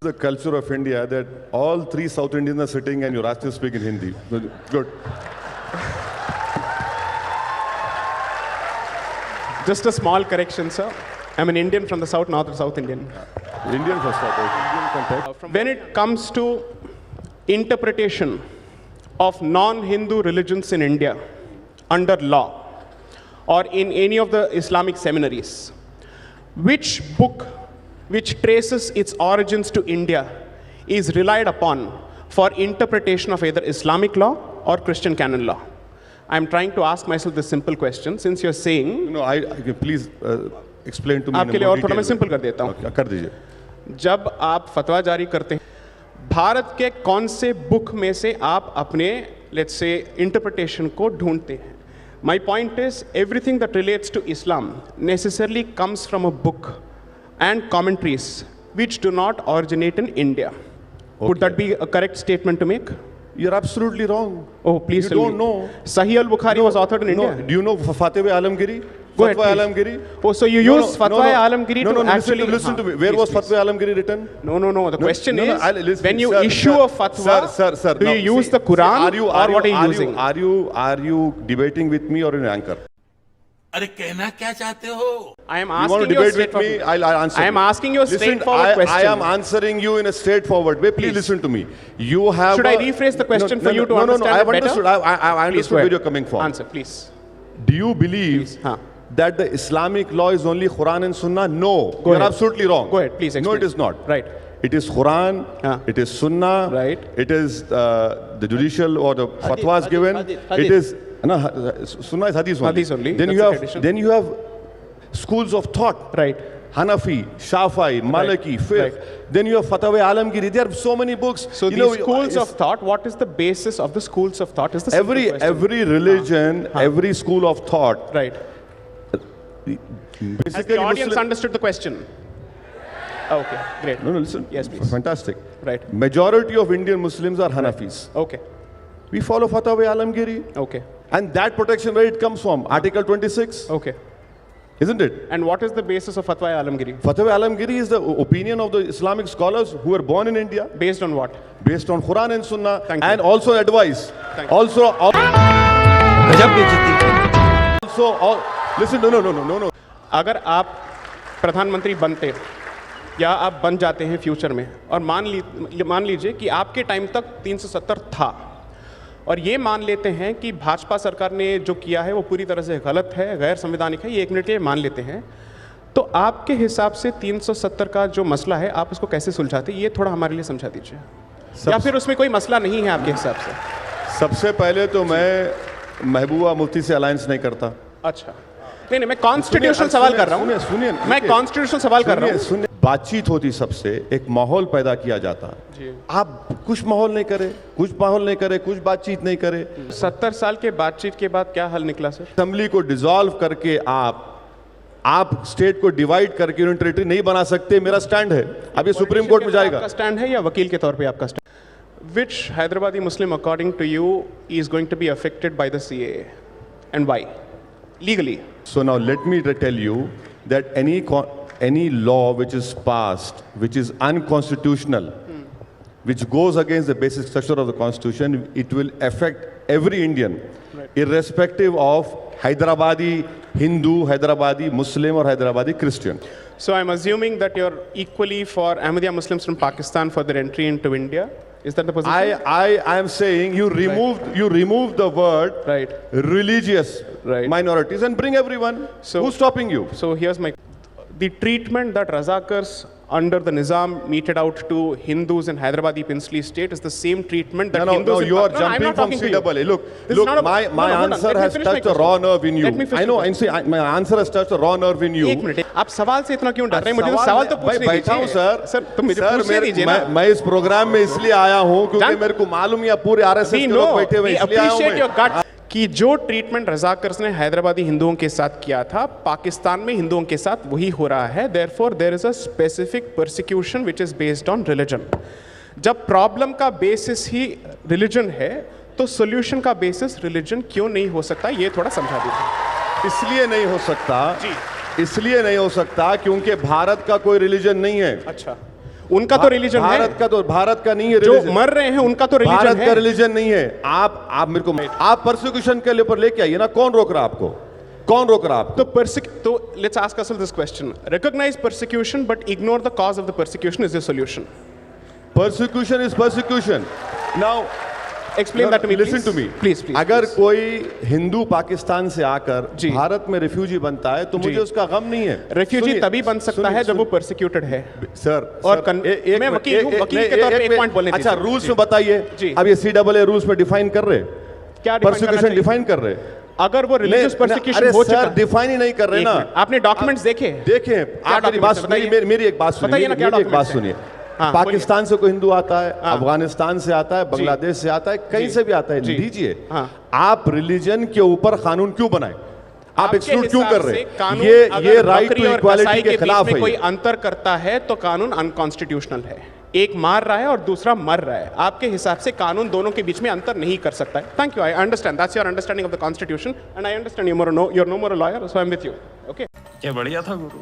The culture of India that all three South Indians are sitting and you're asked to speak in Hindi. Good. Just a small correction, sir. I'm an Indian from the south, not a South Indian. Indian first, Indian context. When it comes to interpretation of non-Hindu religions in India under law or in any of the Islamic seminaries, which book which traces its origins to India is relied upon for interpretation of either Islamic law or Christian canon law? I'm trying to ask myself this simple question, since you're saying... No, please explain to me. आपके लिए और थोड़ा मैं simple कर देता हूँ. Okay, कर दीजिए. जब आप फतवा जारी करते हैं, भारत के कौन से बुक में से आप अपने लेट्स से इंटरप्रिटेशन को ढूंढते हैं? My point is, everything that relates to Islam necessarily comes from a book and commentaries which do not originate in India. Okay. Would that be a correct statement to make? You're absolutely wrong. Oh, please tell me. You don't know. Sahih al-Bukhari was authored in India. Do you know Fatwa Alamgiri? Go ahead, Fatwa Alamgiri? Oh, so you use Fatwa Alamgiri to actually... Listen to me. Where was Fatwa Alamgiri written? No. The question is, when you issue a fatwa, sir, do you use the Quran or what are you using? Are you debating with me or an anchor? अरे कहना क्या चाहते हो? I am You asking want to you a debate with straightforward. me? I'll answer. I am asking you a Listen, straightforward question. I am answering you in a straightforward way. Please listen to me. You have. Should I rephrase the question for you to understand I have it better? understood. I understood where you're coming from. Answer, please. Do you believe that the Islamic law is only Quran and Sunnah? No. You're absolutely wrong. Go ahead, please explain. No, it is not. Right. It is Quran, it is Sunnah, right. It is the judicial or the fatwas given. It is Sunnah is Hadith only. Hadith only. Then you have schools of thought. Right. Hanafi, Shafi'i, Maliki, Fiqh. Right. Then you have Fatwa Alamgiri. There are so many books. So these schools of thought, what is the basis of the schools of thought? Is the every religion, every school of thought. Right. Has the audience understood the question? Okay, great. No, listen. Yes, please. Fantastic. Right. Majority of Indian Muslims are Hanafis. Okay. We follow Fatwa Alamgiri. Okay. And that protection, where it comes from? Article 26. Okay. Isn't it? And what is the basis of Fatwa Alamgiri? Fatwa Alamgiri is the opinion of the Islamic scholars who were born in India. Based on what? Based on Quran and Sunnah. And also advice. Also, listen, no. अगर आप प्रधानमंत्री बनते या आप बन जाते हैं future में और मान लीजिए कि आपके टाइम तक 370 था और ये मान लेते हैं कि भाजपा सरकार ने जो किया है वो पूरी तरह से गलत है, गैर संवैधानिक है, ये एक मिनट के लिए मान लेते हैं, तो आपके हिसाब से 370 का जो मसला है आप उसको कैसे सुलझाते, ये थोड़ा हमारे लिए समझा दीजिए, या फिर उसमें कोई मसला नहीं है आपके हिसाब से? सबसे पहले तो मैं महबूबा मुफ्ती से अलायंस नहीं करता. अच्छा, नहीं, मैं कॉन्स्टिट्यूशनल सवाल कर रहा हूँ. सुनिए, मैं कॉन्स्टिट्यूशनल सवाल कर रहा हूँ. बातचीत होती, सबसे एक माहौल पैदा किया जाता. आप कुछ माहौल नहीं करे, कुछ बातचीत नहीं करे. 70 साल के बातचीत के बाद क्या हल निकला सर? असेंबली को डिसॉल्व करके आप स्टेट को डिवाइड करके यूनियन टेरिटरी नहीं बना सकते. मेरा स्टैंड है. अब ये सुप्रीम कोर्ट में जाएगा. आपका स्टैंड है या वकील के तौर पे आपका stand? Which Hyderabadi Muslim according to you is going to be affected by the CAA and why legally? So now let me tell you that any law which is passed which is unconstitutional, which goes against the basic structure of the constitution, it will affect every Indian, irrespective of Hyderabadi Hindu, Hyderabadi Muslim or Hyderabadi Christian. So I'm assuming that you're equally for Ahmadiyya Muslims from Pakistan for their entry into India. Is that the position? I am saying you remove the word religious minorities and bring everyone. So who's stopping you? So here's the treatment that Razakars under the Nizam meted out to Hindus in Hyderabadi Princely State is the same treatment that Hindus in... No, you are jumping from CAA. Look, my answer has touched a raw nerve in you. I know, my answer has touched a raw nerve in you. एक minute, आप सवाल से इतना क्यों डर रहे हैं? मुझे तो सवाल तो पूछने दीजिए. बैठा हूँ सर, तो मुझे पूछने दीजिए ना. मैं इस प्रोग्राम में इसलिए आया हूँ क्योंकि मेरे को मालूम है पूरे आरएसएस के लोग बैठे हुए इसलिए आया हूँ कि जो ट्रीटमेंट रजाकर्स ने हैदराबादी हिंदुओं के साथ किया था, पाकिस्तान में हिंदुओं के साथ वही हो रहा है. Therefore, there is a specific persecution which is based on religion. जब प्रॉब्लम का बेसिस ही रिलीजन है, तो सोल्यूशन का बेसिस रिलीजन क्यों नहीं हो सकता, ये थोड़ा समझा दीजिए. इसलिए नहीं हो सकता क्योंकि भारत का कोई रिलीजन नहीं है. अच्छा, उनका तो रिलीजन है। भारत का नहीं है जो religion। मर रहे हैं उनका तो रिलीजन भारत है। का रिलीजन नहीं है। आप मेरे को आप परसिक्यूशन के ऊपर लेके आइए ना, कौन रोक रहा आपको? कौन रोक रहा आपको? तो let's ask ourselves this question. Recognize persecution but ignore the cause of the persecution is the solution. Persecution is persecution. Now Explain that to me. Listen to me. Please. अगर कोई हिंदू पाकिस्तान से आकर जी। भारत में रिफ्यूजी बनता है तो मुझे उसका गम नहीं है। रेफ्यूजी सुनिए, तभी बन सकता है जब वो परसिक्यूटेड है। सर और मैं वकील हूं, वकील के तौर पे एक पॉइंट बोलने अच्छा, दीजिए। रूल्स जी। में बताइए। जी। अब ये CAA रूल्स में डिफाइन कर रहे, क्या परसिक्यूशन डिफाइन कर रहे। अगर वो रिलीजियस परसिक्यूशन हो चुका, डिफाइन ही नहीं कर रहे ना। आपने डॉक्यूमेंट्स देखे? देखें, आप मेरी बात सुनिए, मेरी एक बात सुनिए, बताइए ना, क्या मेरी एक बात documents हैं? सुनिए। हाँ, पाकिस्तान से कोई हिंदू आता है, अफगानिस्तान से आता है, बांग्लादेश से आता है, कहीं जी। से भी आता है, जी। लीजिए। हाँ। आप रिलीजन के ऊपर कानून क्यों बनाए? आप आपके एक्सक्लूड क्यों हिसाब कर रहे से हैं? कानून ये अगर राइट बकरी टू और इक्वालिटी कसाई के बीच खिलाफ में है। कोई अंतर करता है तो कानून अनकॉन्स्टिट्यूशनल है। एक मार रहा है और दूसरा मर रहा है। आपके हिसाब से कानून दोनों के बीच में अंतर नहीं कर सकता है। Thank you, I understand, that's your understanding of the constitution and I understand you're no more a lawyer, so I'm with you. Okay? क्या बढ़िया था गुरु।